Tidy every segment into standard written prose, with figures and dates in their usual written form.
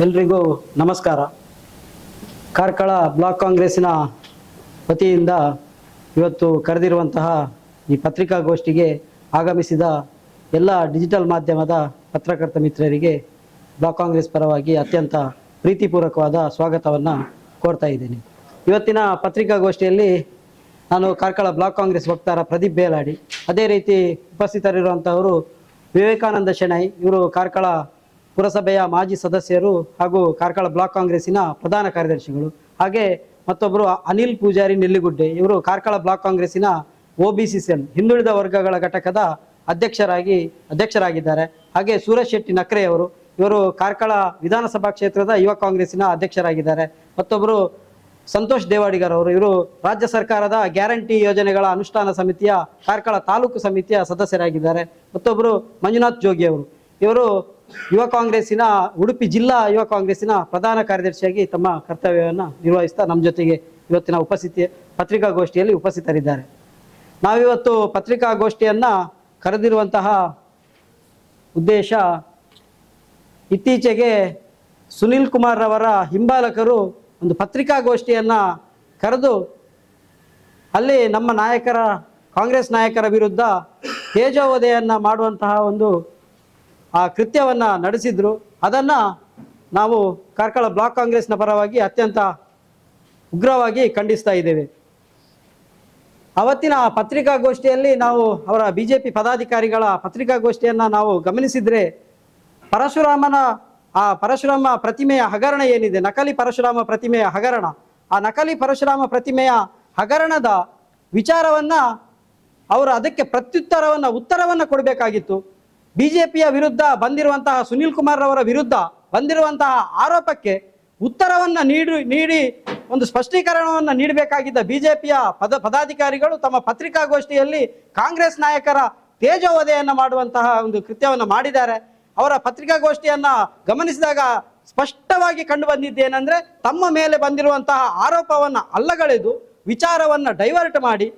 ಎಲ್ರಿಗೂ ನಮಸ್ಕಾರ. ಕಾರ್ಕಳ ಬ್ಲಾಕ್ ಕಾಂಗ್ರೆಸ್ಸಿನ ವತಿಯಿಂದ ಇವತ್ತು ಕರೆದಿರುವಂತಹ ಈ ಪತ್ರಿಕಾಗೋಷ್ಠಿಗೆ ಆಗಮಿಸಿದ ಎಲ್ಲ ಡಿಜಿಟಲ್ ಮಾಧ್ಯಮದ ಪತ್ರಕರ್ತ ಮಿತ್ರರಿಗೆ ಬ್ಲಾಕ್ ಕಾಂಗ್ರೆಸ್ ಪರವಾಗಿ ಅತ್ಯಂತ ಪ್ರೀತಿಪೂರ್ವಕವಾದ ಸ್ವಾಗತವನ್ನು ಕೋರ್ತಾ ಇದ್ದೀನಿ. ಇವತ್ತಿನ ಪತ್ರಿಕಾಗೋಷ್ಠಿಯಲ್ಲಿ ನಾನು ಕಾರ್ಕಳ ಬ್ಲಾಕ್ ಕಾಂಗ್ರೆಸ್ ವಕ್ತಾರ ಪ್ರದೀಪ್ ಬೇಲಾಡಿ, ಅದೇ ರೀತಿ ಉಪಸ್ಥಿತರಿರುವಂಥವರು ವಿವೇಕಾನಂದ ಶೆಣೈ, ಇವರು ಕಾರ್ಕಳ ಪುರಸಭೆಯ ಮಾಜಿ ಸದಸ್ಯರು ಹಾಗೂ ಕಾರ್ಕಳ ಬ್ಲಾಕ್ ಕಾಂಗ್ರೆಸ್ಸಿನ ಪ್ರಧಾನ ಕಾರ್ಯದರ್ಶಿಗಳು, ಹಾಗೆ ಮತ್ತೊಬ್ಬರು ಅನಿಲ್ ಪೂಜಾರಿ ನೆಲ್ಲಿಗುಡ್ಡೆ, ಇವರು ಕಾರ್ಕಳ ಬ್ಲಾಕ್ ಕಾಂಗ್ರೆಸ್ಸಿನ OBC ಸೆಲ್ ಹಿಂದುಳಿದ ವರ್ಗಗಳ ಘಟಕದ ಅಧ್ಯಕ್ಷರಾಗಿದ್ದಾರೆ. ಹಾಗೆ ಸೂರಜ್ ಶೆಟ್ಟಿ ನಕ್ರೆಯವರು, ಇವರು ಕಾರ್ಕಳ ವಿಧಾನಸಭಾ ಕ್ಷೇತ್ರದ ಯುವ ಕಾಂಗ್ರೆಸ್ಸಿನ ಅಧ್ಯಕ್ಷರಾಗಿದ್ದಾರೆ. ಮತ್ತೊಬ್ಬರು ಸಂತೋಷ್ ದೇವಾಡಿಗರ್ ಅವರು, ಇವರು ರಾಜ್ಯ ಸರ್ಕಾರದ ಗ್ಯಾರಂಟಿ ಯೋಜನೆಗಳ ಅನುಷ್ಠಾನ ಸಮಿತಿಯ ಕಾರ್ಕಳ ತಾಲೂಕು ಸಮಿತಿಯ ಸದಸ್ಯರಾಗಿದ್ದಾರೆ. ಮತ್ತೊಬ್ಬರು ಮಂಜುನಾಥ್ ಜೋಗಿ ಅವರು, ಇವರು ಯುವ ಕಾಂಗ್ರೆಸ್ಸಿನ ಉಡುಪಿ ಜಿಲ್ಲಾ ಯುವ ಕಾಂಗ್ರೆಸ್ಸಿನ ಪ್ರಧಾನ ಕಾರ್ಯದರ್ಶಿಯಾಗಿ ತಮ್ಮ ಕರ್ತವ್ಯವನ್ನು ನಿರ್ವಹಿಸ್ತಾ ನಮ್ಮ ಜೊತೆಗೆ ಇವತ್ತಿನ ಪತ್ರಿಕಾಗೋಷ್ಠಿಯಲ್ಲಿ ಉಪಸ್ಥಿತರಿದ್ದಾರೆ. ನಾವಿವತ್ತು ಪತ್ರಿಕಾಗೋಷ್ಠಿಯನ್ನು ಕರೆದಿರುವಂತಹ ಉದ್ದೇಶ, ಇತ್ತೀಚೆಗೆ ಸುನಿಲ್ ಕುಮಾರ್ ಅವರ ಹಿಂಬಾಲಕರು ಒಂದು ಪತ್ರಿಕಾಗೋಷ್ಠಿಯನ್ನು ಕರೆದು ಅಲ್ಲಿ ನಮ್ಮ ಕಾಂಗ್ರೆಸ್ ನಾಯಕರ ವಿರುದ್ಧ ತೇಜೋವಧೆಯನ್ನು ಮಾಡುವಂತಹ ಒಂದು ಆ ಕೃತ್ಯವನ್ನು ನಡೆಸಿದ್ರು. ಅದನ್ನು ನಾವು ಕಾರ್ಕಳ ಬ್ಲಾಕ್ ಕಾಂಗ್ರೆಸ್ನ ಪರವಾಗಿ ಅತ್ಯಂತ ಉಗ್ರವಾಗಿ ಖಂಡಿಸ್ತಾ ಇದ್ದೇವೆ. ಅವತ್ತಿನ ಪತ್ರಿಕಾಗೋಷ್ಠಿಯಲ್ಲಿ ನಾವು ಅವರ BJP ಪದಾಧಿಕಾರಿಗಳ ಪತ್ರಿಕಾಗೋಷ್ಠಿಯನ್ನು ನಾವು ಗಮನಿಸಿದರೆ, ಪರಶುರಾಮ ಪ್ರತಿಮೆಯ ಹಗರಣ ಏನಿದೆ, ನಕಲಿ ಪರಶುರಾಮ ಪ್ರತಿಮೆಯ ಹಗರಣ, ಆ ನಕಲಿ ಪರಶುರಾಮ ಪ್ರತಿಮೆಯ ಹಗರಣದ ವಿಚಾರವನ್ನು ಅವರು ಅದಕ್ಕೆ ಉತ್ತರವನ್ನು ಕೊಡಬೇಕಾಗಿತ್ತು. BJPಯ ವಿರುದ್ಧ ಬಂದಿರುವಂತಹ ಸುನಿಲ್ ಕುಮಾರ್ ಅವರ ವಿರುದ್ಧ ಬಂದಿರುವಂತಹ ಆರೋಪಕ್ಕೆ ಉತ್ತರವನ್ನು ನೀಡಿ ಒಂದು ಸ್ಪಷ್ಟೀಕರಣವನ್ನು ನೀಡಬೇಕಾಗಿದ್ದ BJPಯ ಪದಾಧಿಕಾರಿಗಳು ತಮ್ಮ ಪತ್ರಿಕಾಗೋಷ್ಠಿಯಲ್ಲಿ ಕಾಂಗ್ರೆಸ್ ನಾಯಕರ ತೇಜೋವಧೆಯನ್ನು ಮಾಡುವಂತಹ ಒಂದು ಕೃತ್ಯವನ್ನು ಮಾಡಿದ್ದಾರೆ. ಅವರ ಪತ್ರಿಕಾಗೋಷ್ಠಿಯನ್ನು ಗಮನಿಸಿದಾಗ ಸ್ಪಷ್ಟವಾಗಿ ಕಂಡು ಬಂದಿದ್ದೇನೆಂದರೆ, ತಮ್ಮ ಮೇಲೆ ಬಂದಿರುವಂತಹ ಆರೋಪವನ್ನು ಅಲ್ಲಗಳೆದು ವಿಚಾರವನ್ನು ಡೈವರ್ಟ್ ಮಾಡಿ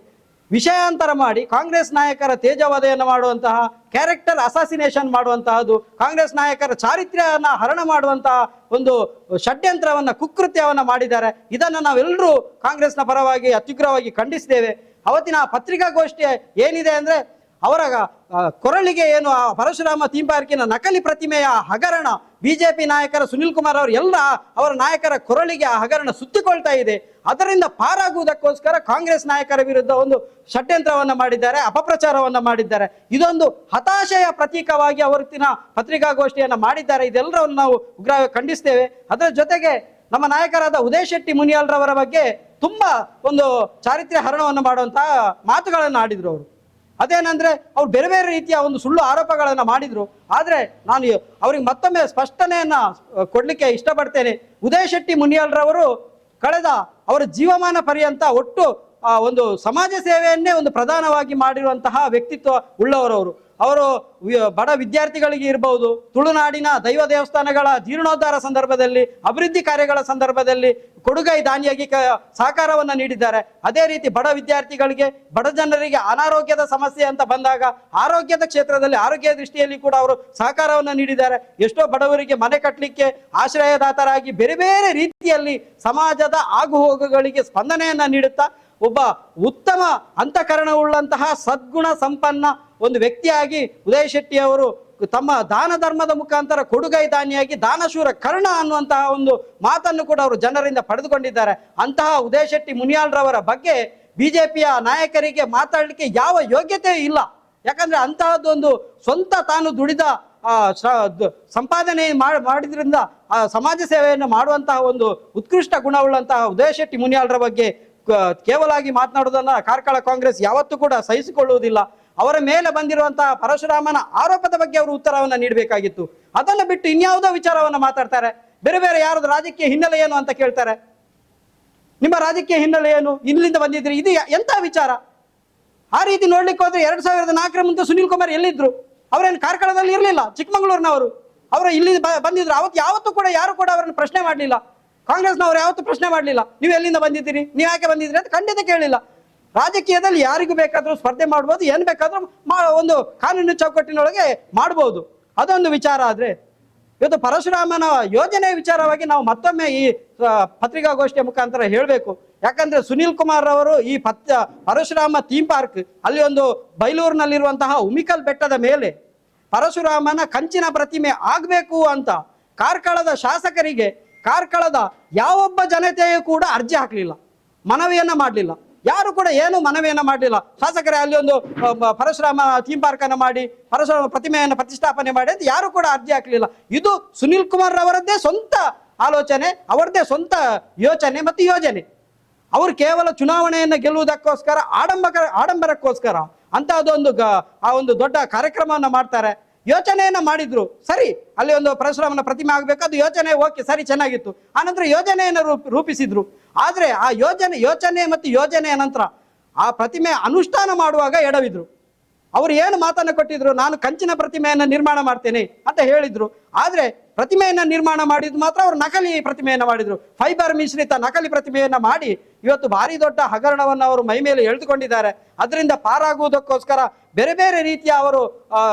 ವಿಷಯಾಂತರ ಮಾಡಿ ಕಾಂಗ್ರೆಸ್ ನಾಯಕರ ತೇಜೋವಧೆಯನ್ನು ಮಾಡುವಂತಹ, ಕ್ಯಾರೆಕ್ಟರ್ ಅಸಾಸಿನೇಷನ್ ಮಾಡುವಂತಹದ್ದು, ಕಾಂಗ್ರೆಸ್ ನಾಯಕರ ಚಾರಿತ್ರ್ಯವನ್ನು ಹರಣ ಮಾಡುವಂತಹ ಒಂದು ಷಡ್ಯಂತ್ರವನ್ನು ಕುಕೃತ್ಯವನ್ನು ಮಾಡಿದ್ದಾರೆ. ಇದನ್ನು ನಾವೆಲ್ಲರೂ ಕಾಂಗ್ರೆಸ್ನ ಪರವಾಗಿ ಅತ್ಯುಗ್ರವಾಗಿ ಖಂಡಿಸಿದ್ದೇವೆ. ಅವತ್ತಿನ ಪತ್ರಿಕಾಗೋಷ್ಠಿ ಏನಿದೆ ಅಂದರೆ, ಅವರ ಕೊರಳಿಗೆ ಏನು ಆ ಪರಶುರಾಮ ಥೀಮ್ ಪಾರ್ಕಿನ ನಕಲಿ ಪ್ರತಿಮೆಯ ಹಗರಣ BJP ನಾಯಕರ ಸುನಿಲ್ ಕುಮಾರ್ ಅವರು ಎಲ್ಲ ಅವರ ನಾಯಕರ ಕೊರಳಿಗೆ ಆ ಹಗರಣ ಸುತ್ತಿಕೊಳ್ತಾ ಇದೆ. ಅದರಿಂದ ಪಾರಾಗುವುದಕ್ಕೋಸ್ಕರ ಕಾಂಗ್ರೆಸ್ ನಾಯಕರ ವಿರುದ್ಧ ಒಂದು ಷಡ್ಯಂತ್ರವನ್ನು ಮಾಡಿದ್ದಾರೆ, ಅಪಪ್ರಚಾರವನ್ನು ಮಾಡಿದ್ದಾರೆ. ಇದೊಂದು ಹತಾಶೆಯ ಪ್ರತೀಕವಾಗಿ ಅವತ್ತಿನ ಪತ್ರಿಕಾಗೋಷ್ಠಿಯನ್ನು ಮಾಡಿದ್ದಾರೆ. ಇದೆಲ್ಲರನ್ನು ನಾವು ಉಗ್ರವಾಗಿ ಖಂಡಿಸ್ತೇವೆ. ಅದರ ಜೊತೆಗೆ ನಮ್ಮ ನಾಯಕರಾದ ಉದಯ್ ಶೆಟ್ಟಿ ಮುನಿಯಾಲ್ರವರ ಬಗ್ಗೆ ತುಂಬಾ ಒಂದು ಚಾರಿತ್ರ್ಯ ಹರಣವನ್ನು ಮಾಡುವಂತಹ ಮಾತುಗಳನ್ನು ಆಡಿದ್ರು. ಅವರು ಅದೇನಂದ್ರೆ, ಅವ್ರು ಬೇರೆ ಬೇರೆ ರೀತಿಯ ಒಂದು ಸುಳ್ಳು ಆರೋಪಗಳನ್ನು ಮಾಡಿದ್ರು. ಆದರೆ ನಾನು ಅವ್ರಿಗೆ ಮತ್ತೊಮ್ಮೆ ಸ್ಪಷ್ಟನೆಯನ್ನ ಕೊಡ್ಲಿಕ್ಕೆ ಇಷ್ಟಪಡ್ತೇನೆ. ಉದಯ್ ಶೆಟ್ಟಿ ಮುನಿಯಾಲ್ರವರು ಕಳೆದ ಅವರ ಜೀವಮಾನ ಪರ್ಯಂತ ಒಟ್ಟು ಒಂದು ಸಮಾಜ ಸೇವೆಯನ್ನೇ ಒಂದು ಪ್ರಧಾನವಾಗಿ ಮಾಡಿರುವಂತಹ ವ್ಯಕ್ತಿತ್ವ ಉಳ್ಳವರವರು. ಅವರು ಬಡ ವಿದ್ಯಾರ್ಥಿಗಳಿಗೆ ಇರಬಹುದು, ತುಳುನಾಡಿನ ದೈವ ದೇವಸ್ಥಾನಗಳ ಜೀರ್ಣೋದ್ಧಾರ ಸಂದರ್ಭದಲ್ಲಿ, ಅಭಿವೃದ್ಧಿ ಕಾರ್ಯಗಳ ಸಂದರ್ಭದಲ್ಲಿ ಕೊಡುಗೈ ದಾನಿಯಾಗಿ ಸಹಕಾರವನ್ನು ನೀಡಿದ್ದಾರೆ. ಅದೇ ರೀತಿ ಬಡ ವಿದ್ಯಾರ್ಥಿಗಳಿಗೆ, ಬಡ ಜನರಿಗೆ ಅನಾರೋಗ್ಯದ ಸಮಸ್ಯೆ ಅಂತ ಬಂದಾಗ ಆರೋಗ್ಯದ ಕ್ಷೇತ್ರದಲ್ಲಿ, ಆರೋಗ್ಯ ದೃಷ್ಟಿಯಲ್ಲಿ ಕೂಡ ಅವರು ಸಹಕಾರವನ್ನು ನೀಡಿದ್ದಾರೆ. ಎಷ್ಟೋ ಬಡವರಿಗೆ ಮನೆ ಕಟ್ಟಲಿಕ್ಕೆ ಆಶ್ರಯದಾತರಾಗಿ ಬೇರೆ ಬೇರೆ ರೀತಿಯಲ್ಲಿ ಸಮಾಜದ ಆಗುಹೋಗುಗಳಿಗೆ ಸ್ಪಂದನೆಯನ್ನ ನೀಡುತ್ತಾ ಒಬ್ಬ ಉತ್ತಮ ಅಂತಃಕರಣವುಳ್ಳಂತಹ ಸದ್ಗುಣ ಸಂಪನ್ನ ಒಂದು ವ್ಯಕ್ತಿಯಾಗಿ ಉದಯ್ ಶೆಟ್ಟಿ ಅವರು ತಮ್ಮ ದಾನ ಧರ್ಮದ ಮುಖಾಂತರ ಕೊಡುಗೈ ದಾನಿಯಾಗಿ ದಾನಶೂರ ಕರ್ಣ ಅನ್ನುವಂತಹ ಒಂದು ಮಾತನ್ನು ಕೂಡ ಅವರು ಜನರಿಂದ ಪಡೆದುಕೊಂಡಿದ್ದಾರೆ. ಅಂತಹ ಉದಯ್ ಶೆಟ್ಟಿ ಮುನಿಯಾಲ್ರವರ ಬಗ್ಗೆ BJPಯ ನಾಯಕರಿಗೆ ಮಾತಾಡಲಿಕ್ಕೆ ಯಾವ ಯೋಗ್ಯತೆ ಇಲ್ಲ. ಯಾಕಂದ್ರೆ ಅಂತಹದ್ದೊಂದು ಸ್ವಂತ ತಾನು ದುಡಿದ ಸಂಪಾದನೆ ಮಾಡಿದ್ರಿಂದ ಸಮಾಜ ಸೇವೆಯನ್ನು ಮಾಡುವಂತಹ ಒಂದು ಉತ್ಕೃಷ್ಟ ಗುಣವುಳ್ಳಂತಹ ಉದಯ್ ಶೆಟ್ಟಿ ಮುನಿಯಾಲ್ರ ಬಗ್ಗೆ ಕೇವಲಾಗಿ ಮಾತನಾಡುವುದನ್ನು ಕಾರ್ಕಳ ಕಾಂಗ್ರೆಸ್ ಯಾವತ್ತೂ ಕೂಡ ಸಹಿಸಿಕೊಳ್ಳುವುದಿಲ್ಲ. ಅವರ ಮೇಲೆ ಬಂದಿರುವಂತಹ ಪರಶುರಾಮನ ಆರೋಪದ ಬಗ್ಗೆ ಅವರು ಉತ್ತರವನ್ನು ನೀಡಬೇಕಾಗಿತ್ತು. ಅದನ್ನು ಬಿಟ್ಟು ಇನ್ಯಾವುದೋ ವಿಚಾರವನ್ನು ಮಾತಾಡ್ತಾರೆ. ಬೇರೆ ಬೇರೆ ಯಾರದು ರಾಜಕೀಯ ಹಿನ್ನೆಲೆ ಏನು ಅಂತ ಕೇಳ್ತಾರೆ. ನಿಮ್ಮ ರಾಜಕೀಯ ಹಿನ್ನೆಲೆ ಏನು, ಇಲ್ಲಿಂದ ಬಂದಿದ್ರಿ, ಇದು ಎಂತ ವಿಚಾರ? ಆ ರೀತಿ ನೋಡ್ಲಿಕ್ಕೆ ಹೋದ್ರೆ 2004 ಮುಂದೆ ಸುನಿಲ್ ಕುಮಾರ್ ಎಲ್ಲಿದ್ರು? ಅವರೇನು ಕಾರ್ಕಳದಲ್ಲಿ ಇರಲಿಲ್ಲ, ಚಿಕ್ಕಮಗಳೂರಿನವರು. ಅವರು ಇಲ್ಲಿ ಬಂದಿದ್ರು. ಯಾವತ್ತೂ ಕೂಡ ಯಾರು ಕೂಡ ಅವರನ್ನು ಪ್ರಶ್ನೆ ಮಾಡಲಿಲ್ಲ. ಕಾಂಗ್ರೆಸ್ನವರು ಯಾವತ್ತೂ ಪ್ರಶ್ನೆ ಮಾಡಲಿಲ್ಲ, ನೀವು ಎಲ್ಲಿಂದ ಬಂದಿದ್ದೀರಿ, ನೀವು ಯಾಕೆ ಬಂದಿದ್ದೀರಿ ಅಂತ ಖಂಡಿತ ಕೇಳಲಿಲ್ಲ. ರಾಜಕೀಯದಲ್ಲಿ ಯಾರಿಗೂ ಬೇಕಾದರೂ ಸ್ಪರ್ಧೆ ಮಾಡ್ಬೋದು, ಏನು ಬೇಕಾದರೂ ಒಂದು ಕಾನೂನು ಚೌಕಟ್ಟಿನೊಳಗೆ ಮಾಡ್ಬೋದು. ಅದೊಂದು ವಿಚಾರ. ಆದರೆ ಇವತ್ತು ಪರಶುರಾಮನ ಯೋಜನೆ ವಿಚಾರವಾಗಿ ನಾವು ಮತ್ತೊಮ್ಮೆ ಈ ಪತ್ರಿಕಾಗೋಷ್ಠಿಯ ಮುಖಾಂತರ ಹೇಳಬೇಕು. ಯಾಕಂದ್ರೆ ಸುನೀಲ್ ಕುಮಾರ್ ಅವರು ಈ ಪರಶುರಾಮ ಥೀಮ್ ಪಾರ್ಕ್ ಅಲ್ಲಿ ಒಂದು ಬೈಲೂರಿನಲ್ಲಿರುವಂತಹ ಉಮಿಕಲ್ ಬೆಟ್ಟದ ಮೇಲೆ ಪರಶುರಾಮನ ಕಂಚಿನ ಪ್ರತಿಮೆ ಆಗ್ಬೇಕು ಅಂತ ಕಾರ್ಕಳದ ಶಾಸಕರಿಗೆ ಕಾರ್ಕಳದ ಯಾವೊಬ್ಬ ಜನತೆಯೂ ಕೂಡ ಅರ್ಜಿ ಹಾಕಲಿಲ್ಲ, ಮನವಿಯನ್ನ ಮಾಡಲಿಲ್ಲ. ಯಾರು ಕೂಡ ಏನು ಮನವಿಯನ್ನ ಮಾಡಲಿಲ್ಲ. ಶಾಸಕರೇ ಅಲ್ಲಿ ಒಂದು ಪರಶುರಾಮ ಥೀಮ್ ಪಾರ್ಕ್ ಅನ್ನು ಮಾಡಿ ಪರಶುರಾಮ ಪ್ರತಿಮೆಯನ್ನು ಪ್ರತಿಷ್ಠಾಪನೆ ಮಾಡಿ ಅಂತ ಯಾರು ಕೂಡ ಅರ್ಜಿ ಹಾಕಲಿಲ್ಲ. ಇದು ಸುನೀಲ್ ಕುಮಾರ್ ಅವರದ್ದೇ ಸ್ವಂತ ಆಲೋಚನೆ, ಅವರದ್ದೇ ಸ್ವಂತ ಯೋಚನೆ ಮತ್ತು ಯೋಜನೆ. ಅವರು ಕೇವಲ ಚುನಾವಣೆಯನ್ನು ಗೆಲ್ಲುವುದಕ್ಕೋಸ್ಕರ ಆಡಂಬರಕ್ಕೋಸ್ಕರ ಅಂತಹದೊಂದು ಆ ಒಂದು ದೊಡ್ಡ ಕಾರ್ಯಕ್ರಮವನ್ನು ಮಾಡ್ತಾರೆ. ಯೋಚನೆಯನ್ನ ಮಾಡಿದ್ರು, ಸರಿ, ಅಲ್ಲಿ ಒಂದು ಪರಶುರಾಮನ ಪ್ರತಿಮೆ ಆಗ್ಬೇಕು, ಅದು ಯೋಚನೆ ಓಕೆ, ಸರಿ, ಚೆನ್ನಾಗಿತ್ತು. ಆನಂತರ ಯೋಜನೆಯನ್ನು ರೂಪಿಸಿದ್ರು. ಆದ್ರೆ ಆ ಯೋಚನೆ ಮತ್ತು ಯೋಜನೆಯ ನಂತರ ಆ ಪ್ರತಿಮೆ ಅನುಷ್ಠಾನ ಮಾಡುವಾಗ ಎಡವಿದ್ರು. ಅವರು ಏನು ಮಾತನ್ನು ಕೊಟ್ಟಿದ್ರು, ನಾನು ಕಂಚಿನ ಪ್ರತಿಮೆಯನ್ನು ನಿರ್ಮಾಣ ಮಾಡ್ತೇನೆ ಅಂತ ಹೇಳಿದ್ರು. ಆದ್ರೆ ಪ್ರತಿಮೆಯನ್ನ ನಿರ್ಮಾಣ ಮಾಡಿದ್ದು ಮಾತ್ರ ಅವರು ನಕಲಿ ಪ್ರತಿಮೆಯನ್ನ ಮಾಡಿದ್ರು. ಫೈಬರ್ ಮಿಶ್ರಿತ ನಕಲಿ ಪ್ರತಿಮೆಯನ್ನ ಮಾಡಿ ಇವತ್ತು ಭಾರಿ ದೊಡ್ಡ ಹಗರಣವನ್ನು ಅವರು ಮೈ ಮೇಲೆ ಎಳೆದುಕೊಂಡಿದ್ದಾರೆ. ಅದರಿಂದ ಪಾರಾಗುವುದಕ್ಕೋಸ್ಕರ ಬೇರೆ ಬೇರೆ ರೀತಿಯ ಅವರು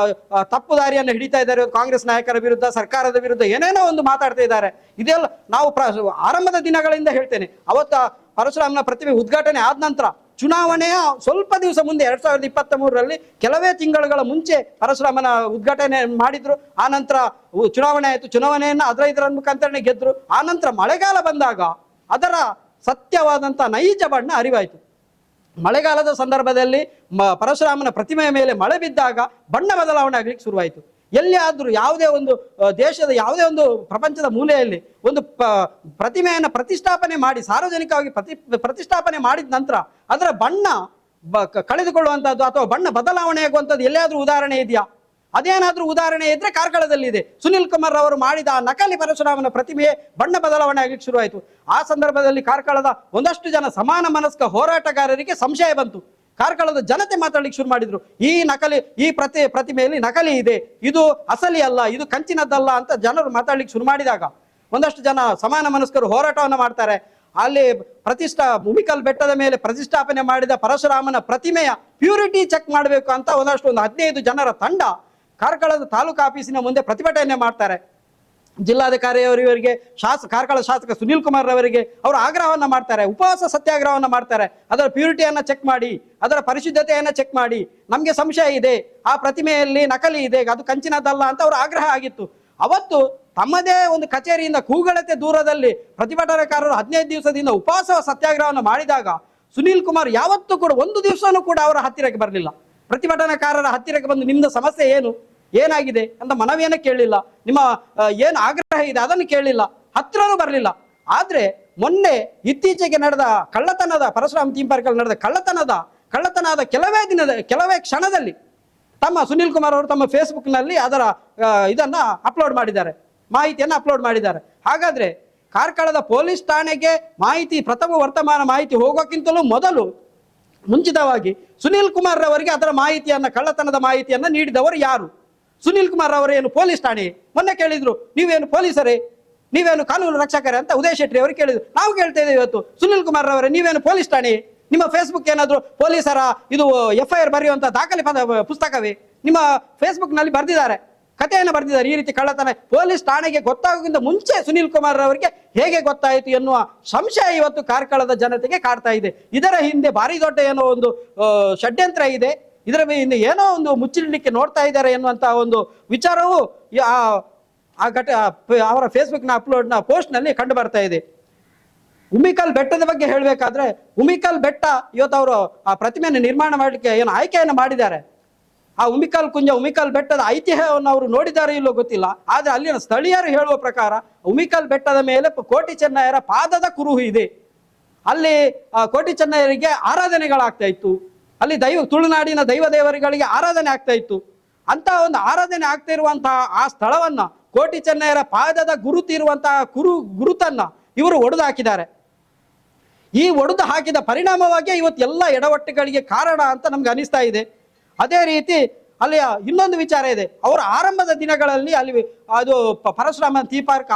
ತಪ್ಪು ದಾರಿಯನ್ನು ಹಿಡಿತಾ ಇದ್ದಾರೆ. ಕಾಂಗ್ರೆಸ್ ನಾಯಕರ ವಿರುದ್ಧ, ಸರ್ಕಾರದ ವಿರುದ್ಧ ಏನೇನೋ ಒಂದು ಮಾತಾಡ್ತಾ ಇದ್ದಾರೆ. ಇದೆಲ್ಲ ನಾವು ಆರಂಭದ ದಿನಗಳಿಂದ ಹೇಳ್ತೇನೆ. ಅವತ್ತ ಪರಶುರಾಮನ ಪ್ರತಿಮೆ ಉದ್ಘಾಟನೆ ಆದ ನಂತರ ಚುನಾವಣೆಯ ಸ್ವಲ್ಪ ದಿವಸ ಮುಂದೆ 2023ರಲ್ಲಿ ಕೆಲವೇ ತಿಂಗಳುಗಳ ಮುಂಚೆ ಪರಶುರಾಮನ ಉದ್ಘಾಟನೆ ಮಾಡಿದ್ರು. ಆ ನಂತರ ಚುನಾವಣೆ ಆಯಿತು. ಚುನಾವಣೆಯನ್ನು ಇದರ ಮುಖಾಂತರ ಗೆದ್ರು. ಆ ನಂತರ ಮಳೆಗಾಲ ಬಂದಾಗ ಅದರ ಸತ್ಯವಾದಂಥ ನೈಜ ಬಣ್ಣ ಅರಿವಾಯಿತು. ಮಳೆಗಾಲದ ಸಂದರ್ಭದಲ್ಲಿ ಪರಶುರಾಮನ ಪ್ರತಿಮೆಯ ಮೇಲೆ ಮಳೆ ಬಿದ್ದಾಗ ಬಣ್ಣ ಬದಲಾವಣೆ ಆಗ್ಲಿಕ್ಕೆ ಶುರುವಾಯಿತು. ಎಲ್ಲಿ ಆದ್ರೂ ಯಾವುದೇ ಒಂದು ದೇಶದ ಯಾವುದೇ ಒಂದು ಪ್ರಪಂಚದ ಮೂಲೆಯಲ್ಲಿ ಒಂದು ಪ್ರತಿಮೆಯನ್ನು ಪ್ರತಿಷ್ಠಾಪನೆ ಮಾಡಿ ಸಾರ್ವಜನಿಕವಾಗಿ ಪ್ರತಿಷ್ಠಾಪನೆ ಮಾಡಿದ ನಂತರ ಅದರ ಬಣ್ಣ ಕಳೆದುಕೊಳ್ಳುವಂಥದ್ದು ಅಥವಾ ಬಣ್ಣ ಬದಲಾವಣೆ ಆಗುವಂಥದ್ದು ಎಲ್ಲಿಯಾದ್ರೂ ಉದಾಹರಣೆ ಇದೆಯಾ? ಅದೇನಾದ್ರೂ ಉದಾಹರಣೆ ಇದ್ರೆ ಕಾರ್ಕಳದಲ್ಲಿದೆ. ಸುನೀಲ್ ಕುಮಾರ್ ಅವರು ಮಾಡಿದ ಆ ನಕಲಿ ಪರಶುರಾಮನ ಪ್ರತಿಮೆಯೇ ಬಣ್ಣ ಬದಲಾವಣೆ ಆಗ್ಲಿಕ್ಕೆ ಶುರುವಾಯಿತು. ಆ ಸಂದರ್ಭದಲ್ಲಿ ಕಾರ್ಕಳದ ಒಂದಷ್ಟು ಜನ ಸಮಾನ ಮನಸ್ಕ ಹೋರಾಟಗಾರರಿಗೆ ಸಂಶಯ ಬಂತು. ಕಾರ್ಕಳದ ಜನತೆ ಮಾತಾಡ್ಲಿಕ್ಕೆ ಶುರು ಮಾಡಿದ್ರು, ಈ ಪ್ರತಿಮೆಯಲ್ಲಿ ನಕಲಿ ಇದೆ, ಇದು ಅಸಲಿ ಅಲ್ಲ, ಇದು ಕಂಚಿನದ್ದಲ್ಲ ಅಂತ ಜನರು ಮಾತಾಡ್ಲಿಕ್ಕೆ ಶುರು ಮಾಡಿದಾಗ ಒಂದಷ್ಟು ಜನ ಸಮಾನ ಮನಸ್ಕರು ಹೋರಾಟವನ್ನು ಮಾಡ್ತಾರೆ. ಅಲ್ಲಿ ಉಮಿಕಲ್ ಬೆಟ್ಟದ ಮೇಲೆ ಪ್ರತಿಷ್ಠಾಪನೆ ಮಾಡಿದ ಪರಶುರಾಮನ ಪ್ರತಿಮೆಯ ಪ್ಯೂರಿಟಿ ಚೆಕ್ ಮಾಡಬೇಕು ಅಂತ ಒಂದು 15 ಜನರ ತಂಡ ಕಾರ್ಕಳದ ತಾಲೂಕು ಆಫೀಸಿನ ಮುಂದೆ ಪ್ರತಿಭಟನೆ ಮಾಡ್ತಾರೆ. ಜಿಲ್ಲಾಧಿಕಾರಿಯವರಿಗೆ ಕಾರ್ಕಳ ಶಾಸಕ ಸುನೀಲ್ ಕುಮಾರ್ ಅವರಿಗೆ ಅವರು ಆಗ್ರಹವನ್ನ ಮಾಡ್ತಾರೆ, ಉಪವಾಸ ಸತ್ಯಾಗ್ರಹವನ್ನ ಮಾಡ್ತಾರೆ. ಅದರ ಪ್ಯೂರಿಟಿಯನ್ನ ಚೆಕ್ ಮಾಡಿ, ಅದರ ಪರಿಶುದ್ಧತೆಯನ್ನ ಚೆಕ್ ಮಾಡಿ, ನಮ್ಗೆ ಸಂಶಯ ಇದೆ, ಆ ಪ್ರತಿಮೆಯಲ್ಲಿ ನಕಲಿ ಇದೆ, ಅದು ಕಂಚಿನದಲ್ಲ ಅಂತ ಅವ್ರ ಆಗ್ರಹ ಆಗಿತ್ತು. ಅವತ್ತು ತಮ್ಮದೇ ಒಂದು ಕಚೇರಿಯಿಂದ ಕೂಗಳತೆ ದೂರದಲ್ಲಿ ಪ್ರತಿಭಟನಾಕಾರರು 15 ದಿವಸದಿಂದ ಉಪವಾಸ ಸತ್ಯಾಗ್ರಹವನ್ನು ಮಾಡಿದಾಗ ಸುನೀಲ್ ಕುಮಾರ್ ಯಾವತ್ತೂ ಕೂಡ ಒಂದು ದಿವಸನೂ ಕೂಡ ಅವರ ಹತ್ತಿರಕ್ಕೆ ಬರಲಿಲ್ಲ. ಪ್ರತಿಭಟನಾಕಾರರ ಹತ್ತಿರಕ್ಕೆ ಬಂದು ನಿಮ್ದು ಸಮಸ್ಯೆ ಏನಾಗಿದೆ ಅಂತ ಮನವಿಯನ್ನು ಕೇಳಲಿಲ್ಲ, ನಿಮ್ಮ ಏನು ಆಗ್ರಹ ಇದೆ ಅದನ್ನು ಕೇಳಲಿಲ್ಲ, ಹತ್ತಿರನೂ ಬರಲಿಲ್ಲ. ಆದ್ರೆ ಮೊನ್ನೆ ಇತ್ತೀಚೆಗೆ ನಡೆದ ಕಳ್ಳತನದ ಪರಶುರಾಮ ಥೀಮ್ ಪಾರ್ಕ್ ಅಲ್ಲಿ ನಡೆದ ಕಳ್ಳತನದ ಕೆಲವೇ ಕ್ಷಣದಲ್ಲಿ ಸುನೀಲ್ ಕುಮಾರ್ ಅವರು ತಮ್ಮ ಫೇಸ್ಬುಕ್ ನಲ್ಲಿ ಅದರ ಇದನ್ನ ಅಪ್ಲೋಡ್ ಮಾಡಿದ್ದಾರೆ, ಮಾಹಿತಿಯನ್ನು ಅಪ್ಲೋಡ್ ಮಾಡಿದ್ದಾರೆ. ಹಾಗಾದ್ರೆ ಕಾರ್ಕಳದ ಪೊಲೀಸ್ ಠಾಣೆಗೆ ಪ್ರಥಮ ವರ್ತಮಾನ ಮಾಹಿತಿ ಹೋಗೋಕ್ಕಿಂತಲೂ ಮುಂಚಿತವಾಗಿ ಸುನೀಲ್ ಕುಮಾರ್ ಅವರಿಗೆ ಅದರ ಕಳ್ಳತನದ ಮಾಹಿತಿಯನ್ನ ನೀಡಿದವರು ಯಾರು? ಸುನೀಲ್ ಕುಮಾರ್ ಅವರು ಏನು ಪೊಲೀಸ್ ಠಾಣೆ? ಮೊನ್ನೆ ಕೇಳಿದ್ರು, ನೀವೇನು ಪೊಲೀಸರೇ, ನೀವೇನು ಕಾನೂನು ರಕ್ಷಕರೇ ಅಂತ ಉದಯ್ ಶೆಟ್ಟಿ ಅವರು ಕೇಳಿದ್ರು. ನಾವು ಕೇಳ್ತಾ ಇದ್ದೇವೆ ಇವತ್ತು, ಸುನೀಲ್ ಕುಮಾರ್ ಅವರೇ ನೀವೇನು ಪೊಲೀಸ್ ಠಾಣೆ? ನಿಮ್ಮ ಫೇಸ್ಬುಕ್ ಏನಾದ್ರು ಪೊಲೀಸರ ಇದು FIR ಬರೆಯುವಂತ ದಾಖಲೆ ಪುಸ್ತಕವೇ? ನಿಮ್ಮ ಫೇಸ್ಬುಕ್ ನಲ್ಲಿ ಬರೆದಿದ್ದಾರೆ, ಕಥೆಯನ್ನು ಬರೆದಿದ್ದಾರೆ, ಈ ರೀತಿ ಕಳ್ಳತನ ಪೊಲೀಸ್ ಠಾಣೆಗೆ ಗೊತ್ತಾಗೋಕ್ಕಿಂತ ಮುಂಚೆ ಸುನೀಲ್ ಕುಮಾರ್ ಅವರಿಗೆ ಹೇಗೆ ಗೊತ್ತಾಯಿತು ಎನ್ನುವ ಸಂಶಯ ಇವತ್ತು ಕಾರ್ಕಳದ ಜನತೆಗೆ ಕಾಡ್ತಾ ಇದೆ. ಇದರ ಹಿಂದೆ ಭಾರಿ ದೊಡ್ಡ ಏನೋ ಒಂದು ಷಡ್ಯಂತ್ರ ಇದೆ, ಇದರ ಹಿಂದೆ ಏನೋ ಒಂದು ಮುಚ್ಚಿಡಲಿಕ್ಕೆ ನೋಡ್ತಾ ಇದ್ದಾರೆ ಎನ್ನುವಂತಹ ಒಂದು ವಿಚಾರವು ಅವರ ಫೇಸ್ಬುಕ್ನ ಪೋಸ್ಟ್ ನಲ್ಲಿ ಕಂಡು ಬರ್ತಾ ಇದೆ. ಉಮಿಕಲ್ ಬೆಟ್ಟದ ಬಗ್ಗೆ ಹೇಳಬೇಕಾದ್ರೆ, ಉಮಿಕಲ್ ಬೆಟ್ಟ ಇವತ್ತು ಅವರು ಆ ಪ್ರತಿಮೆಯನ್ನು ನಿರ್ಮಾಣ ಮಾಡಲಿಕ್ಕೆ ಏನು ಆಯ್ಕೆಯನ್ನು ಮಾಡಿದ್ದಾರೆ. ಆ ಉಮಿಕಲ್ ಬೆಟ್ಟದ ಐತಿಹ್ಯವನ್ನು ಅವರು ನೋಡಿದ್ದಾರೆ ಇಲ್ಲೋ ಗೊತ್ತಿಲ್ಲ. ಆದ್ರೆ ಅಲ್ಲಿನ ಸ್ಥಳೀಯರು ಹೇಳುವ ಪ್ರಕಾರ ಉಮಿಕಲ್ ಬೆಟ್ಟದ ಮೇಲೆ ಕೋಟಿ ಚೆನ್ನಯ್ಯರ ಪಾದದ ಕುರುಹು ಇದೆ. ಅಲ್ಲಿ ಕೋಟಿ ಚೆನ್ನಯ್ಯರಿಗೆ ಆರಾಧನೆಗಳಾಗ್ತಾ ಇತ್ತು. ಅಲ್ಲಿ ತುಳುನಾಡಿನ ದೇವರಿಗೆ ಆರಾಧನೆ ಆಗ್ತಾ ಇತ್ತು. ಅಂತ ಒಂದು ಆರಾಧನೆ ಆಗ್ತಾ ಇರುವಂತಹ ಆ ಸ್ಥಳವನ್ನ, ಕೋಟಿ ಚೆನ್ನಯ್ಯರ ಪಾದದ ಗುರುತಿರುವಂತಹ ಗುರುತನ್ನ ಇವರು ಒಡೆದು ಹಾಕಿದ್ದಾರೆ. ಈ ಒಡೆದು ಹಾಕಿದ ಪರಿಣಾಮವಾಗಿ ಇವತ್ತು ಎಲ್ಲ ಎಡವಟ್ಟುಗಳಿಗೆ ಕಾರಣ ಅಂತ ನಮ್ಗೆ ಅನಿಸ್ತಾ ಇದೆ. ಅದೇ ರೀತಿ ಅಲ್ಲಿ ಇನ್ನೊಂದು ವಿಚಾರ ಇದೆ. ಅವರ ಆರಂಭದ ದಿನಗಳಲ್ಲಿ ಅಲ್ಲಿ ಅದು ಪರಶುರಾಮ ಥೀಮ್ ಪಾರ್ಕ್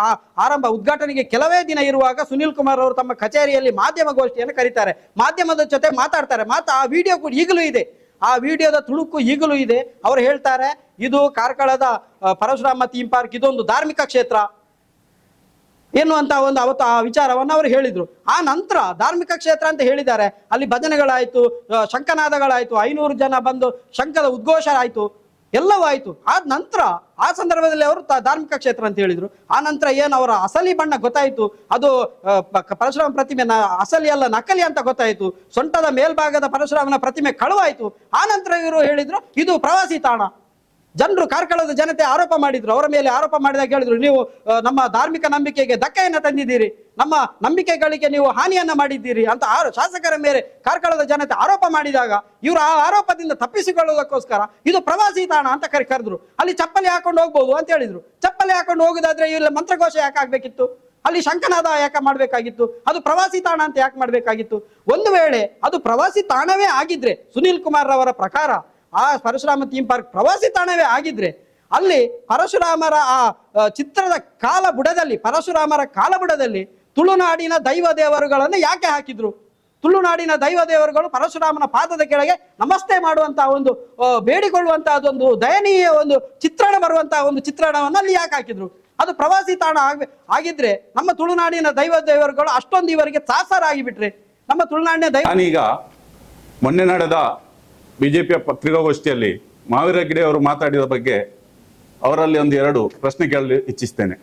ಉದ್ಘಾಟನೆಗೆ ಕೆಲವೇ ದಿನ ಇರುವಾಗ ಸುನೀಲ್ ಕುಮಾರ್ ಅವರು ತಮ್ಮ ಕಚೇರಿಯಲ್ಲಿ ಮಾಧ್ಯಮಗೋಷ್ಠಿಯನ್ನು ಕರೀತಾರೆ, ಮಾಧ್ಯಮದ ಜೊತೆ ಮಾತಾಡ್ತಾರೆ. ಆ ವಿಡಿಯೋ ಕೂಡ ಈಗಲೂ ಇದೆ. ಆ ವಿಡಿಯೋದ ತುಣುಕು ಈಗಲೂ ಇದೆ. ಅವರು ಹೇಳ್ತಾರೆ ಇದು ಕಾರ್ಕಳದ ಪರಶುರಾಮ ಥೀಮ್ ಪಾರ್ಕ್ ಇದೊಂದು ಧಾರ್ಮಿಕ ಕ್ಷೇತ್ರ ಎನ್ನುವಂತ ಒಂದು ಅವತ್ತು ಆ ವಿಚಾರವನ್ನು ಅವರು ಹೇಳಿದ್ರು. ಆ ನಂತರ ಧಾರ್ಮಿಕ ಕ್ಷೇತ್ರ ಅಂತ ಹೇಳಿದ್ದಾರೆ, ಅಲ್ಲಿ ಭಜನೆಗಳಾಯ್ತು, ಶಂಖನಾದಗಳಾಯ್ತು, 500 ಜನ ಬಂದು ಶಂಖದ ಉದ್ಘೋಷ ಆಯ್ತು, ಎಲ್ಲವೂ ಆಯ್ತು. ಆದ ನಂತರ ಆ ಸಂದರ್ಭದಲ್ಲಿ ಅವರು ಧಾರ್ಮಿಕ ಕ್ಷೇತ್ರ ಅಂತ ಹೇಳಿದ್ರು. ಆ ನಂತರ ಏನು ಅವರ ಅಸಲಿ ಬಣ್ಣ ಗೊತ್ತಾಯ್ತು, ಅದು ಪರಶುರಾಮ ಪ್ರತಿಮೆ ಅಸಲಿ ಅಲ್ಲ ನಕಲಿ ಅಂತ ಗೊತ್ತಾಯ್ತು. ಸೊಂಟದ ಮೇಲ್ಭಾಗದ ಪರಶುರಾಮನ ಪ್ರತಿಮೆ ಕಳುವಾಯ್ತು. ಆ ನಂತರ ಇವರು ಹೇಳಿದ್ರು ಇದು ಪ್ರವಾಸಿ ತಾಣ. ಜನರು ಕಾರ್ಕಳದ ಜನತೆ ಆರೋಪ ಮಾಡಿದ್ರು, ಅವರ ಮೇಲೆ ಆರೋಪ ಮಾಡಿದಾಗ ಹೇಳಿದ್ರು ನೀವು ನಮ್ಮ ಧಾರ್ಮಿಕ ನಂಬಿಕೆಗೆ ಧಕ್ಕೆಯನ್ನ ತಂದಿದ್ದೀರಿ, ನಮ್ಮ ನಂಬಿಕೆಗಳಿಗೆ ನೀವು ಹಾನಿಯನ್ನ ಮಾಡಿದ್ದೀರಿ ಅಂತ ಶಾಸಕರ ಮೇಲೆ ಕಾರ್ಕಳದ ಜನತೆ ಆರೋಪ ಮಾಡಿದಾಗ ಇವರು ಆ ಆರೋಪದಿಂದ ತಪ್ಪಿಸಿಕೊಳ್ಳುವುದಕ್ಕೋಸ್ಕರ ಇದು ಪ್ರವಾಸಿ ತಾಣ ಅಂತ ಕರೆದ್ರು. ಅಲ್ಲಿ ಚಪ್ಪಲಿ ಹಾಕೊಂಡು ಹೋಗ್ಬೋದು ಅಂತ ಹೇಳಿದ್ರು. ಚಪ್ಪಲಿ ಹಾಕೊಂಡು ಹೋಗುದಾದ್ರೆ ಇಲ್ಲಿ ಮಂತ್ರಘೋಷ ಯಾಕೆ ಆಗ್ಬೇಕಿತ್ತು, ಅಲ್ಲಿ ಶಂಖನಾದ ಯಾಕೆ ಮಾಡ್ಬೇಕಾಗಿತ್ತು, ಅದು ಪ್ರವಾಸಿ ತಾಣ ಅಂತ ಯಾಕೆ ಮಾಡ್ಬೇಕಾಗಿತ್ತು? ಒಂದು ವೇಳೆ ಅದು ಪ್ರವಾಸಿ ತಾಣವೇ ಆಗಿದ್ರೆ, ಸುನೀಲ್ ಕುಮಾರ್ ಅವರ ಪ್ರಕಾರ ಆ ಪರಶುರಾಮ ಥೀಮ್ ಪಾರ್ಕ್ ಪ್ರವಾಸಿ ತಾಣವೇ ಆಗಿದ್ರೆ ಅಲ್ಲಿ ಪರಶುರಾಮರ ಆ ಚಿತ್ರದ ಪರಶುರಾಮರ ಕಾಲಬುಡದಲ್ಲಿ ತುಳುನಾಡಿನ ದೈವ ದೇವರುಗಳನ್ನು ಯಾಕೆ ಹಾಕಿದ್ರು? ತುಳುನಾಡಿನ ದೈವ ದೇವರುಗಳು ಪರಶುರಾಮನ ಪಾದದ ಕೆಳಗೆ ನಮಸ್ತೆ ಮಾಡುವಂತಹ ಒಂದು ಬೇಡಿಕೊಳ್ಳುವಂತಹ ಅದೊಂದು ದಯನೀಯ ಒಂದು ಚಿತ್ರಣ ಬರುವಂತಹ ಒಂದು ಚಿತ್ರಣವನ್ನು ಅಲ್ಲಿ ಯಾಕೆ ಹಾಕಿದ್ರು? ಅದು ಪ್ರವಾಸಿ ತಾಣ ಆಗಿದ್ರೆ ನಮ್ಮ ತುಳುನಾಡಿನ ದೈವ ದೇವರುಗಳು ಅಷ್ಟೊಂದು ಇವರಿಗೆ ತ್ರಾಸರಾಗಿಬಿಟ್ರೆ ನಮ್ಮ ತುಳುನಾಡಿನ ನಾನೀಗ ಮೊನ್ನೆ ನಡೆದ ಬಿಜೆಪಿಯ ಪತ್ರಿಕಾಗೋಷ್ಠಿಯಲ್ಲಿ ಮಹಾವೀರ ಹೆಗ್ಗಡೆ ಅವರು ಮಾತಾಡಿದ ಬಗ್ಗೆ ಅವರಲ್ಲಿ ಒಂದು 2 ಪ್ರಶ್ನೆ ಕೇಳಲು ಇಚ್ಛಿಸ್ತೇನೆ.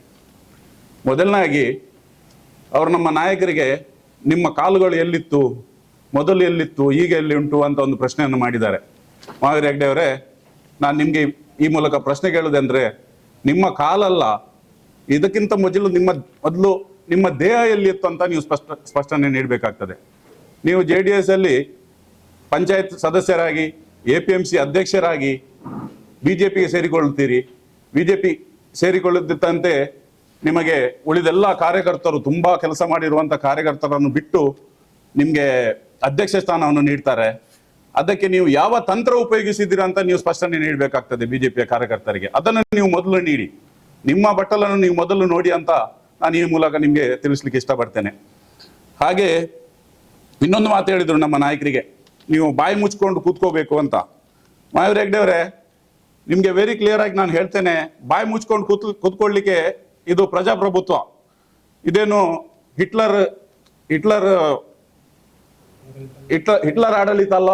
ಮೊದಲನಾಗಿ ಅವರು ನಮ್ಮ ನಾಯಕರಿಗೆ ನಿಮ್ಮ ಕಾಲುಗಳು ಎಲ್ಲಿತ್ತು, ಮೊದಲು ಎಲ್ಲಿತ್ತು, ಈಗ ಎಲ್ಲಿ ಉಂಟು ಅಂತ ಒಂದು ಪ್ರಶ್ನೆಯನ್ನು ಮಾಡಿದ್ದಾರೆ. ಮಹಾವೀರ ಹೆಗ್ಗಡೆ ಅವರೇ, ನಾನು ನಿಮಗೆ ಈ ಮೂಲಕ ಪ್ರಶ್ನೆ ಕೇಳುವುದಂದ್ರೆ, ನಿಮ್ಮ ಕಾಲಲ್ಲ, ಇದಕ್ಕಿಂತ ಮೊದಲು ನಿಮ್ಮ ದೇಹ ಎಲ್ಲಿತ್ತು ಅಂತ ನೀವು ಸ್ಪಷ್ಟನೆ ನೀಡಬೇಕಾಗ್ತದೆ. ನೀವು JDS ಅಲ್ಲಿ ಪಂಚಾಯತ್ ಸದಸ್ಯರಾಗಿ APMC ಅಧ್ಯಕ್ಷರಾಗಿ ಬಿಜೆಪಿಗೆ ಸೇರಿಕೊಳ್ಳುತ್ತೀರಿ. ಬಿಜೆಪಿ ಸೇರಿಕೊಳ್ಳುತ್ತಿದ್ದಂತೆ ನಿಮಗೆ ಉಳಿದೆಲ್ಲ ಕಾರ್ಯಕರ್ತರು, ತುಂಬಾ ಕೆಲಸ ಮಾಡಿರುವಂತ ಕಾರ್ಯಕರ್ತರನ್ನು ಬಿಟ್ಟು ನಿಮ್ಗೆ ಅಧ್ಯಕ್ಷ ಸ್ಥಾನವನ್ನು ನೀಡ್ತಾರೆ. ಅದಕ್ಕೆ ನೀವು ಯಾವ ತಂತ್ರ ಉಪಯೋಗಿಸಿದ್ದೀರಾ ಅಂತ ನೀವು ಸ್ಪಷ್ಟನೆ ನೀಡಬೇಕಾಗ್ತದೆ ಬಿಜೆಪಿಯ ಕಾರ್ಯಕರ್ತರಿಗೆ. ಅದನ್ನು ನೀವು ಮೊದಲು ನೀಡಿ, ನಿಮ್ಮ ಬಟ್ಟಲನ್ನು ನೀವು ಮೊದಲು ನೋಡಿ ಅಂತ ನಾನು ಈ ಮೂಲಕ ನಿಮ್ಗೆ ತಿಳಿಸ್ಲಿಕ್ಕೆ ಇಷ್ಟಪಡ್ತೇನೆ. ಹಾಗೆ ಇನ್ನೊಂದು ಮಾತು ಹೇಳಿದ್ರು ನಮ್ಮ ನಾಯಕರಿಗೆ, ನೀವು ಬಾಯಿ ಮುಚ್ಕೊಂಡು ಕೂತ್ಕೋಬೇಕು ಅಂತ. ಮಹಾವೀರ ಹೆಗ್ಗಡೆ ಅವರೇ, ನಿಮ್ಗೆ ವೆರಿ ಕ್ಲಿಯರ್ ಆಗಿ ನಾನು ಹೇಳ್ತೇನೆ, ಬಾಯಿ ಮುಚ್ಕೊಂಡು ಕೂತ್ಕೊಳ್ಳಿಕ್ಕೆ ಇದು ಪ್ರಜಾಪ್ರಭುತ್ವ, ಇದೇನು ಹಿಟ್ಲರ್ ಆಡಳಿತ ಅಲ್ಲ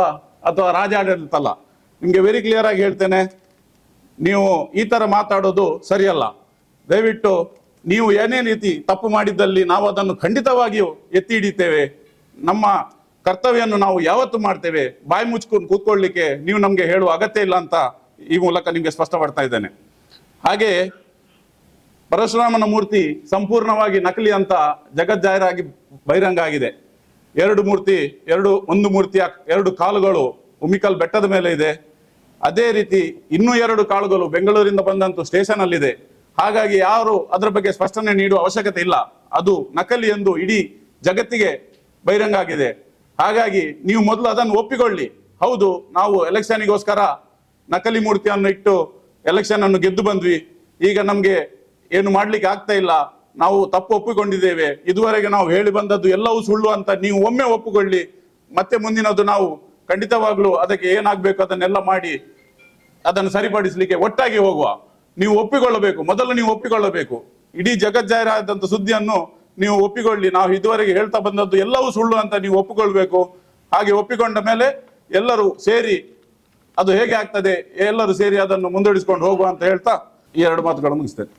ಅಥವಾ ರಾಜ ಆಡಳಿತ ಅಲ್ಲ. ನಿಮ್ಗೆ ವೆರಿ ಕ್ಲಿಯರ್ ಆಗಿ ಹೇಳ್ತೇನೆ, ನೀವು ಈ ತರ ಮಾತಾಡೋದು ಸರಿಯಲ್ಲ. ದಯವಿಟ್ಟು ನೀವು ಏನೇ ರೀತಿ ತಪ್ಪು ಮಾಡಿದ್ದಲ್ಲಿ ನಾವು ಅದನ್ನು ಖಂಡಿತವಾಗಿಯೂ ಎತ್ತಿ ಹಿಡಿತೇವೆ. ನಮ್ಮ ಕರ್ತವ್ಯವನ್ನು ನಾವು ಯಾವತ್ತು ಮಾಡ್ತೇವೆ. ಬಾಯಿ ಮುಚ್ಕೊಂಡು ಕೂತ್ಕೊಳ್ಳಿಕ್ಕೆ ನೀವು ನಮ್ಗೆ ಹೇಳುವ ಅಗತ್ಯ ಇಲ್ಲ ಅಂತ ಈ ಮೂಲಕ ನಿಮ್ಗೆ ಸ್ಪಷ್ಟಪಡ್ತಾ ಇದ್ದೇನೆ. ಹಾಗೆ ಪರಶುರಾಮನ ಮೂರ್ತಿ ಸಂಪೂರ್ಣವಾಗಿ ನಕಲಿ ಅಂತ ಜಗಜ್ಜಾಹೀರಾಗಿ ಬಹಿರಂಗ ಆಗಿದೆ. ಒಂದು ಮೂರ್ತಿಯ 2 ಕಾಲುಗಳು ಉಮಿಕಲ್ ಬೆಟ್ಟದ ಮೇಲೆ ಇದೆ. ಅದೇ ರೀತಿ ಇನ್ನೂ 2 ಕಾಲುಗಳು ಬೆಂಗಳೂರಿಂದ ಬಂದಂತೂ ಸ್ಟೇಷನ್ ಅಲ್ಲಿದೆ. ಹಾಗಾಗಿ ಯಾರು ಅದರ ಬಗ್ಗೆ ಸ್ಪಷ್ಟನೆ ನೀಡುವ ಅವಶ್ಯಕತೆ ಇಲ್ಲ. ಅದು ನಕಲಿ ಎಂದು ಇಡೀ ಜಗತ್ತಿಗೆ ಬಹಿರಂಗ ಆಗಿದೆ. ಹಾಗಾಗಿ ನೀವು ಮೊದಲು ಅದನ್ನು ಒಪ್ಪಿಕೊಳ್ಳಿ. ಹೌದು, ನಾವು ಎಲೆಕ್ಷನ್ಗೋಸ್ಕರ ನಕಲಿ ಮೂರ್ತಿಯನ್ನು ಇಟ್ಟು ಎಲೆಕ್ಷನ್ ಅನ್ನು ಗೆದ್ದು ಬಂದ್ವಿ, ಈಗ ನಮ್ಗೆ ಏನು ಮಾಡ್ಲಿಕ್ಕೆ ಆಗ್ತಾ ಇಲ್ಲ, ನಾವು ತಪ್ಪು ಒಪ್ಪಿಕೊಂಡಿದ್ದೇವೆ, ಇದುವರೆಗೆ ನಾವು ಹೇಳಿ ಬಂದದ್ದು ಎಲ್ಲವೂ ಸುಳ್ಳು ಅಂತ ನೀವು ಒಮ್ಮೆ ಒಪ್ಪಿಕೊಳ್ಳಿ. ಮತ್ತೆ ಮುಂದಿನದು ನಾವು ಖಂಡಿತವಾಗ್ಲೂ ಅದಕ್ಕೆ ಏನಾಗ್ಬೇಕು ಅದನ್ನೆಲ್ಲ ಮಾಡಿ ಅದನ್ನು ಸರಿಪಡಿಸಲಿಕ್ಕೆ ಒಟ್ಟಾಗಿ ಹೋಗುವ. ನೀವು ಒಪ್ಪಿಕೊಳ್ಳಬೇಕು, ಮೊದಲು ನೀವು ಒಪ್ಪಿಕೊಳ್ಳಬೇಕು. ಇಡೀ ಜಗಜ್ಜಾಹೀರಾದಂತ ಸುದ್ದಿಯನ್ನು ನೀವು ಒಪ್ಪಿಕೊಳ್ಳಿ. ನಾವು ಇದುವರೆಗೆ ಹೇಳ್ತಾ ಬಂದದ್ದು ಎಲ್ಲವೂ ಸುಳ್ಳು ಅಂತ ನೀವು ಒಪ್ಪಿಕೊಳ್ಬೇಕು. ಹಾಗೆ ಒಪ್ಪಿಕೊಂಡ ಮೇಲೆ ಎಲ್ಲರೂ ಸೇರಿ ಅದು ಹೇಗೆ ಆಗ್ತದೆ, ಎಲ್ಲರೂ ಸೇರಿ ಅದನ್ನು ಮುಂದೂಡಿಸಿಕೊಂಡು ಹೋಗುವ ಅಂತ ಹೇಳ್ತಾ ಈ 2 ಮಾತುಗಳನ್ನು ಮುಗಿಸ್ತೇನೆ.